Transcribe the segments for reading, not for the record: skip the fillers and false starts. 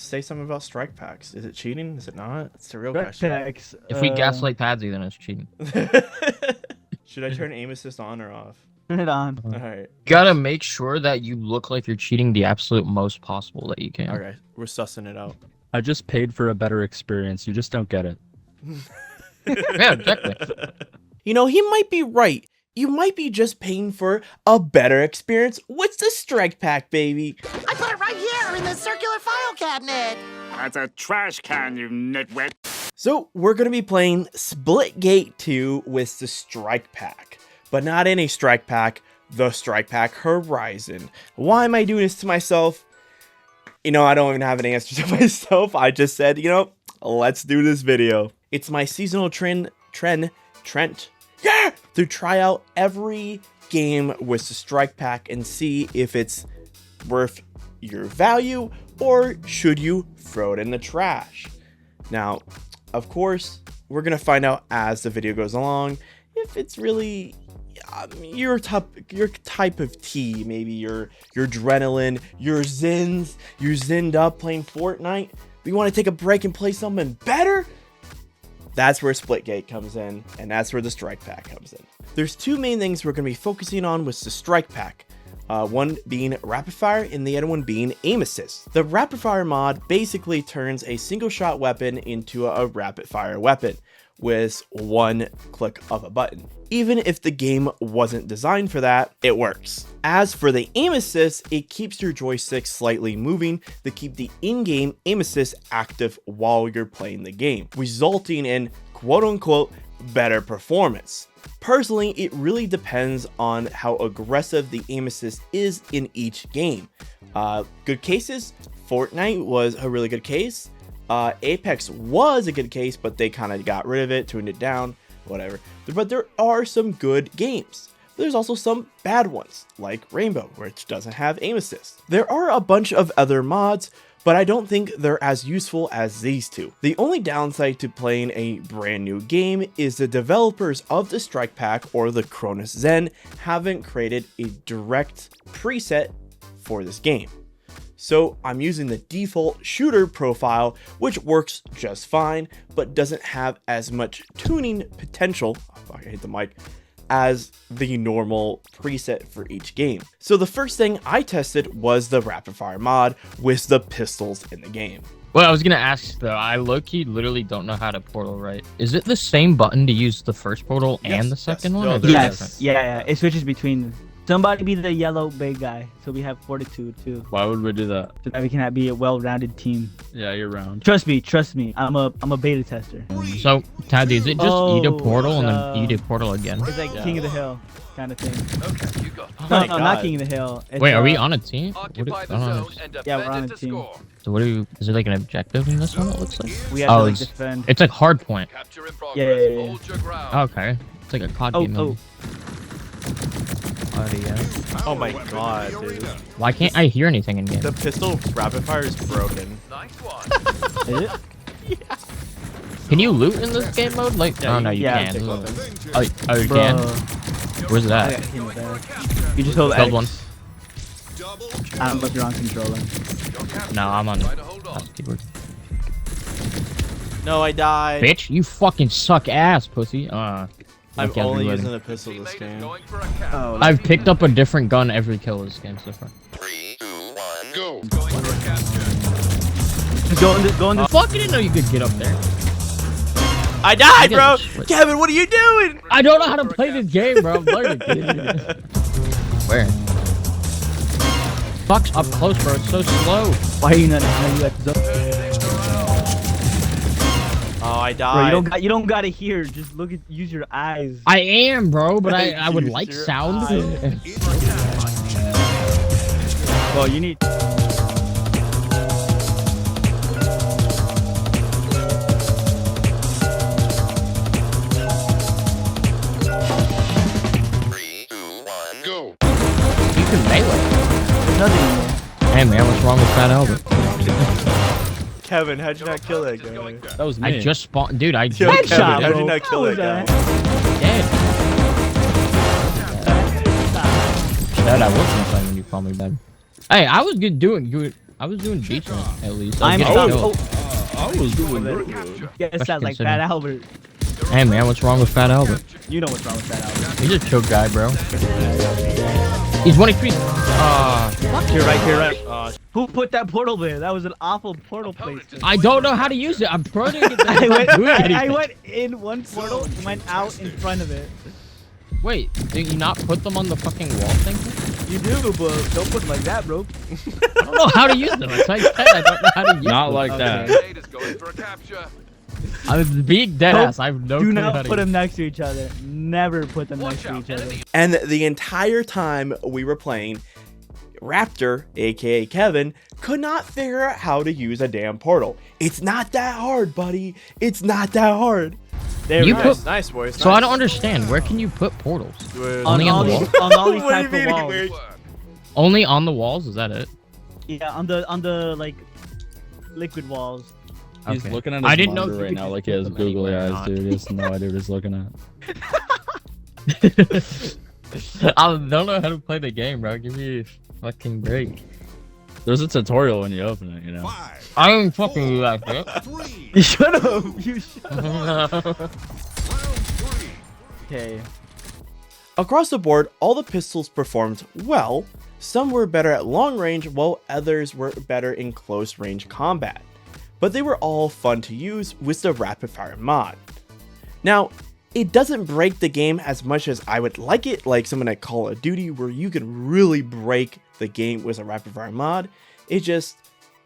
say something about strike packs. Is it cheating? Is it not? It's the real question. Packs, If we gaslight Padsy, then it's cheating. Should I turn aim assist on or off? turn it on. All right. You gotta make sure that you look like you're cheating the absolute most possible that you can. Okay, we're sussing it out. I just paid for a better experience. You just don't get it. Yeah, exactly. You know, he might be right. You might be just paying for a better experience. What's the strike pack, baby? I put it right here in the circular file cabinet. That's a trash can, you nitwit. So we're going to be playing Splitgate 2 with the strike pack. But not any strike pack, the strike pack Horizon. Why am I doing this to myself? You know, I don't even have an answer to myself. I just said, you know, let's do this video. It's my seasonal trend, yeah, to try out every game with the strike pack and see if it's worth your value or should you throw it in the trash. Now, of course, we're gonna find out as the video goes along if it's really your type of tea. Maybe your adrenaline, your zins, you're zinned up playing Fortnite. We want to take a break and play something better. That's where Splitgate comes in, and that's where the strike pack comes in. There's two main things we're going to be focusing on with the strike pack. One being rapid fire and the other one being aim assist. The rapid fire mod basically turns a single shot weapon into a rapid fire weapon with one click of a button. Even if the game wasn't designed for that, it works. As for the aim assist, it keeps your joystick slightly moving to keep the in-game aim assist active while you're playing the game, resulting in quote-unquote better performance. Personally, it really depends on how aggressive the aim assist is in each game. Good cases, Fortnite was a really good case. Apex was a good case, but they kind of got rid of it, tuned it down, whatever. But there are some good games. There's also some bad ones, like Rainbow, which doesn't have aim assist. There are a bunch of other mods, but I don't think they're as useful as these two. The only downside to playing a brand new game is the developers of the Strike Pack or the Cronus Zen haven't created a direct preset for this game. So I'm using the default shooter profile, which works just fine, but doesn't have as much tuning potential, oh, I hate the mic, as the normal preset for each game. So the first thing I tested was the rapid fire mod with the pistols in the game. Well, I was gonna ask though, I low-key literally don't know how to portal right. Is it the same button to use the first portal and the second one? No, Or Yes. different? Yeah. It switches between. Somebody be the yellow big guy, so we have fortitude too, Why would we do that? so that we can be a well-rounded team. Yeah, you're round. Trust me. I'm a beta tester. So, Taddy, is it just eat a portal and Oh, then eat a portal again? It's like King of the Hill kind of thing. Okay, you got it. Oh No, my not God. King of the Hill. It's, Wait, are we on a team? Occupy the I don't zone understand. and Yeah, we're defend on it a to team. score. So what is it like an objective in this one, it looks like? We have Oh, to like, it's- defend. It's like hard point. Capture in progress. Yeah. Hold your ground. Okay. It's like a COD Oh, game. oh. maybe. Oh my God, dude. Why can't I hear anything in game? The pistol rapid fire is broken. Nice one. Is it? Can you loot in this game mode? Like, Yeah, oh no, you yeah, can. take weapons. Oh, you Bro, can. Where's I that? got King of the Hill. You just hold Killed X. one. I don't know if you're on controller. No, I'm on. Try to hold on. Keyboard. No, I died. Bitch, you fucking suck ass, pussy. I'm okay, I'm only reloading. using a pistol this Teammate is game. going for a count. Oh, I've picked up a different gun every kill this game so far. 3, 2, 1, go. Going for a capture. just go in the. Fuck, I didn't know you could get up there. I died, I bro! didn't- Kevin, what are you doing? I don't know how to play this game, bro. I'm learning. Where? Fuck's up close, bro. It's so slow. Why are you not? You at the zone? Oh, I Bro, died. you don't gotta hear. Just look at. Use your eyes. I am, bro, but I would Use like your sound. Well, you need. Three, two, one, go. You can melee. There's nothing in there. Hey man, what's wrong with Fat Albert? Kevin, how'd you not kill that Just guy? going for- That was me. I just spawned, dude. I Yo, just Kevin, Headshot, how'd you bro. not kill How that was guy? dead. Dad, I was gonna play when you called me bad. Hey, I was good doing good. I was doing decent at least. I'm getting stopped. killed. Oh, I was doing yes, sounds like Fat Albert. Hey man, what's wrong with Fat Albert? You know what's wrong with Fat Albert. He's a choke guy, bro. He's 23. You're right. Who put that portal there? That was an awful portal placement. I don't know how to use it. I'm putting it. I went in one portal and went out in front of it. Wait, did you not put them on the fucking wall thing? You do, but don't put them like that, bro. I don't know how to use them. It's like that. I don't know how to use Not them. like that. Grenade is going for a capture. I was being dead ass. I have no Do clue how not to put use them next to each other. Never put them Watch next to out, each other. enemy. And the entire time we were playing, Raptor, aka Kevin, could not figure out how to use a damn portal. It's not that hard, buddy. It's not that hard. There You we put- go. Nice, boys. So I don't understand. Where can you put portals? On Only all on the these, wall? on all these What do you type of mean, walls. weird? Only on the walls? Is that it? Yeah, on the like liquid walls. He's Okay. looking at his I didn't know monitor you right could now just like he put has them googly anywhere or eyes, not. dude. He has no idea what he's looking at. I don't know how to play the game, bro. Give me a fucking break. There's a tutorial when you open it, you know. 5, I ain't fucking like that. 3, You shut up. You shut up. round 3. Okay. Across the board, all the pistols performed well. Some were better at long range, while others were better in close range combat. But they were all fun to use with the rapid fire mod. Now, it doesn't break the game as much as I would like it, like something like Call of Duty, where you can really break the game with a rapid fire mod. It just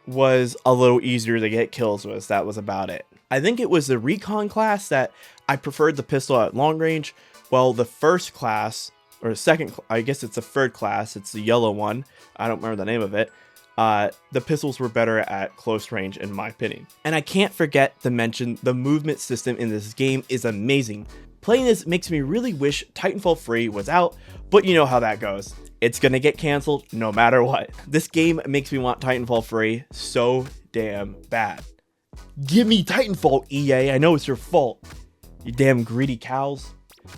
was a little easier to get kills with. That was about it. I think it was the recon class that I preferred the pistol at long range, while the first class, or the second, I guess it's the third class, it's the yellow one, I don't remember the name of it, the pistols were better at close range in my opinion. And I can't forget to mention the movement system in this game is amazing. Playing this makes me really wish Titanfall 3 was out, but you know how that goes. It's gonna get canceled no matter what. This game makes me want Titanfall 3 so damn bad. Give me Titanfall, EA, I know it's your fault. You damn greedy cows.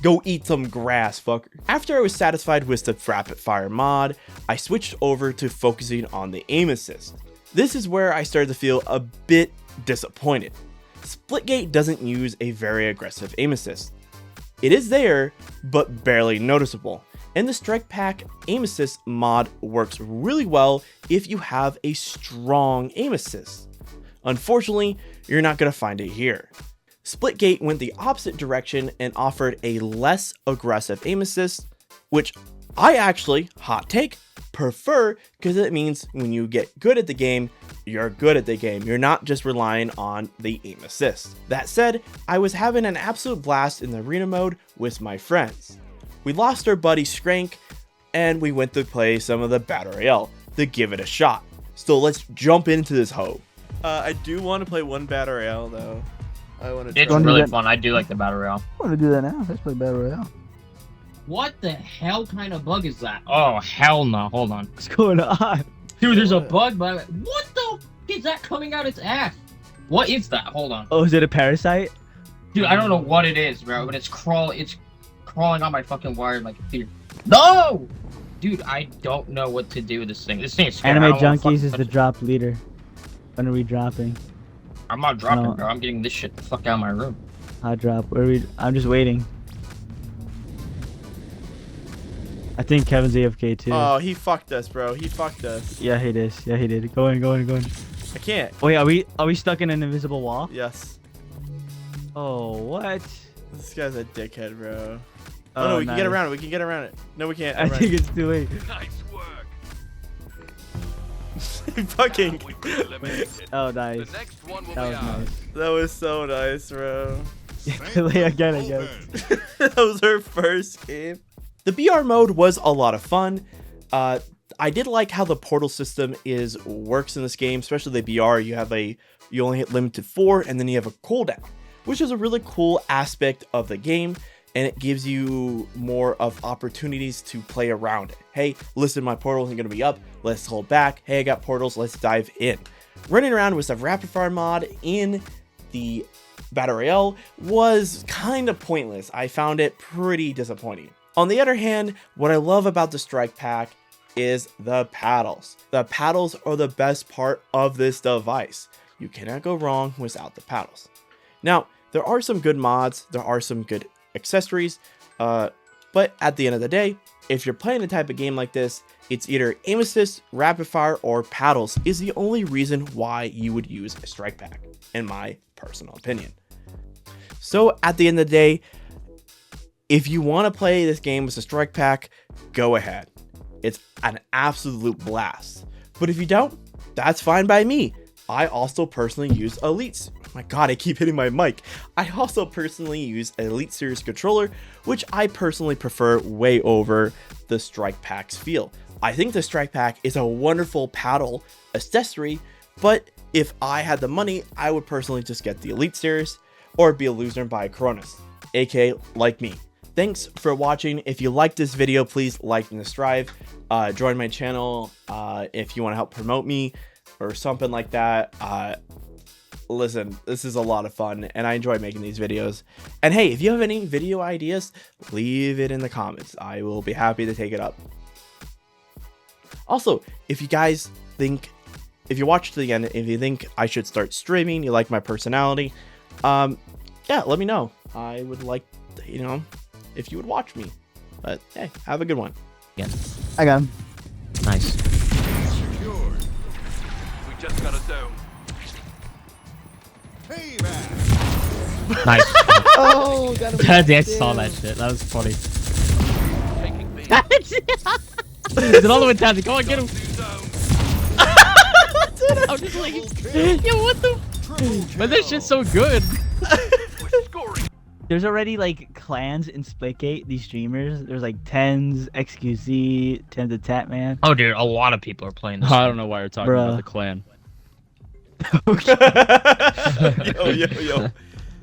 Go eat some grass, fucker. After I was satisfied with the rapid fire mod, I switched over to focusing on the aim assist. This is where I started to feel a bit disappointed. Splitgate doesn't use a very aggressive aim assist. It is there, but barely noticeable. And the Strikepack aim assist mod works really well if you have a strong aim assist. Unfortunately, you're not going to find it here. Splitgate went the opposite direction and offered a less aggressive aim assist, which I actually, hot take, prefer, because it means when you get good at the game, you're good at the game. You're not just relying on the aim assist. That said, I was having an absolute blast in the arena mode with my friends. We lost our buddy Skrank, and we went to play some of the Battle Royale to give it a shot. So let's jump into this hoe. I do want to play one Battle Royale though. I want to It's Don't do really that. fun. I do like the Battle Royale. I want to do that now. Let's play Battle Royale. What the hell kind of bug is that? Oh, hell no. Hold on. What's going on? Dude, there's a bug, but what the f is that coming out its ass? What is that? Hold on. Oh, is it a parasite? Dude, I don't know what it is, bro, but it's crawling on my fucking wire like a deer. No! Dude, I don't know what to do with this thing. This thing is scary. I Anime don't wanna Junkies fucking is touch the it. drop leader. When are we dropping? I'm not dropping, No. bro. I'm getting this shit the fuck out of my room. Hot drop. Where are we? I'm just waiting. I think Kevin's AFK too. Oh, he fucked us, bro. He fucked us. Yeah, he did. Yeah, he did. Go in. I can't. Wait, are we stuck in an invisible wall? Yes. Oh, what? This guy's a dickhead, bro. Oh, Oh, no, we can get nice. around it. We can get around it. No, we can't. I Never think mind. it's too late. Nice work. Fucking. We've been eliminated. Oh, nice. The next one will That be was ours. nice. That was so nice, bro. Play again, I guess. That was our first game. The BR mode was a lot of fun. I did like how the portal system works in this game, especially the BR. You only hit limited 4, and then you have a cooldown, which is a really cool aspect of the game, and it gives you more of opportunities to play around it. Hey, listen, my portal isn't going to be up. Let's hold back. Hey, I got portals. Let's dive in. Running around with the rapid fire mod in the Battle Royale was kind of pointless. I found it pretty disappointing. On the other hand, what I love about the Strikepack is the paddles. The paddles are the best part of this device. You cannot go wrong without the paddles. Now, there are some good mods, there are some good accessories, but at the end of the day, if you're playing a type of game like this, it's either aim assist, rapid fire, or paddles is the only reason why you would use a Strikepack, in my personal opinion. So at the end of the day, if you want to play this game with a Strikepack, go ahead. It's an absolute blast. But if you don't, that's fine by me. I also personally use Elites. Oh my god, I keep hitting my mic. I also personally use Elite Series controller, which I personally prefer way over the Strikepack's feel. I think the Strikepack is a wonderful paddle accessory, but if I had the money, I would personally just get the Elite Series or be a loser and buy a Cronus, aka like me. Thanks for watching. If you liked this video, please like and subscribe. Join my channel if you want to help promote me or something like that. Listen, this is a lot of fun and I enjoy making these videos. And hey, if you have any video ideas, leave it in the comments. I will be happy to take it up. Also, if you guys think, if you watch to the end, if you think I should start streaming, you like my personality, yeah, let me know. I would like, you know, if you would watch me. But hey, have a good one. I got him. Nice. Secured. We just got a dome. Nice. Oh, got him. I saw that shit. That was funny. Taking me. Is it all the way down? Go on, get him. New zone. I'm just like, yo, what the? But this shit's so good. We're scoring. There's already like clans in Splitgate, these streamers. There's like Tens, XQZ, Tens of Tatman. Oh, dude, a lot of people are playing this. I don't know why you're talking Bruh. about the clan. Yo.